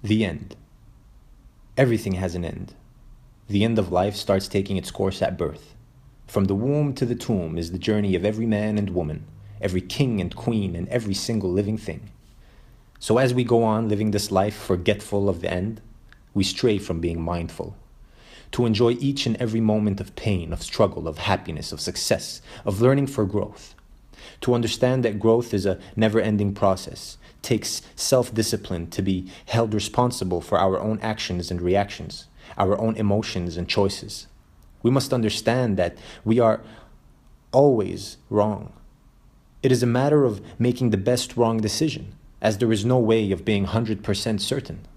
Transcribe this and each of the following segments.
The end. Everything has an end. The end of life starts taking its course at birth. From the womb to the tomb is the journey of every man and woman, every king and queen, and every single living thing. So as we go on living this life forgetful of the end, we stray from being mindful. To enjoy each and every moment of pain, of struggle, of happiness, of success, of learning for growth. To understand that growth is a never-ending process, takes self-discipline to be held responsible for our own actions and reactions, our own emotions and choices. We must understand that we are always wrong. It is a matter of making the best wrong decision, as there is no way of being 100% certain.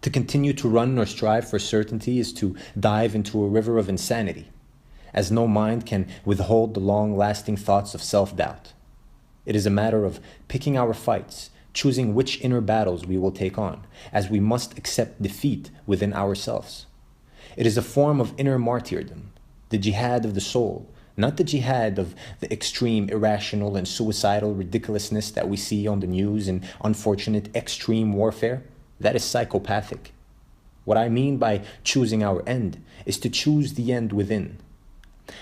To continue to run or strive for certainty is to dive into a river of insanity, as no mind can withhold the long-lasting thoughts of self-doubt. It is a matter of picking our fights, choosing which inner battles we will take on, as we must accept defeat within ourselves. It is a form of inner martyrdom, the jihad of the soul, not the jihad of the extreme irrational and suicidal ridiculousness that we see on the news and unfortunate extreme warfare. That is psychopathic. What I mean by choosing our end is to choose the end within.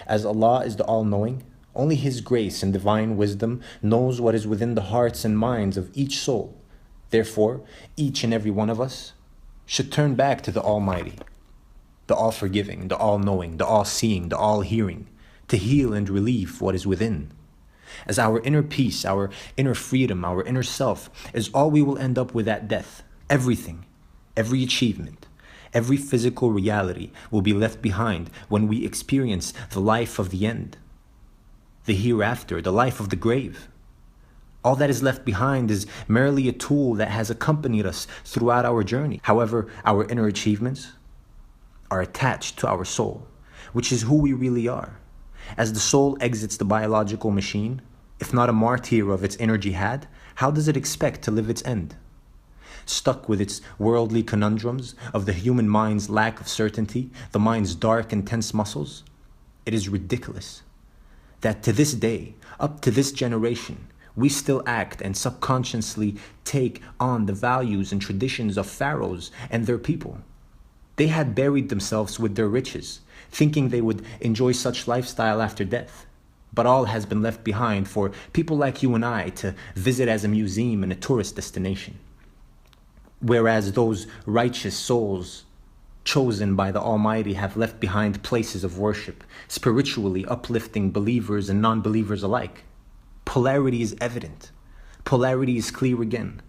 As Allah is the all-knowing, only His grace and divine wisdom knows what is within the hearts and minds of each soul. Therefore, each and every one of us should turn back to the Almighty, the all-forgiving, the all-knowing, the all-seeing, the all-hearing, to heal and relieve what is within. As our inner peace, our inner freedom, our inner self is all we will end up with at death. Everything, every achievement, every physical reality will be left behind when we experience the life of the end, the hereafter, the life of the grave. All that is left behind is merely a tool that has accompanied us throughout our journey. However, our inner achievements are attached to our soul, which is who we really are. As the soul exits the biological machine, if not a martyr of its inner jihad, how does it expect to live its end? Stuck with its worldly conundrums of the human mind's lack of certainty, the mind's dark and tense muscles? It is ridiculous that to this day, up to this generation, we still act and subconsciously take on the values and traditions of pharaohs and their people. They had buried themselves with their riches, thinking they would enjoy such lifestyle after death. But all has been left behind for people like you and I to visit as a museum and a tourist destination. Whereas those righteous souls chosen by the Almighty have left behind places of worship, spiritually uplifting believers and non-believers alike. Polarity is evident. Polarity is clear again.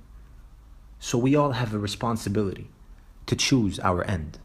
So we all have a responsibility to choose our end.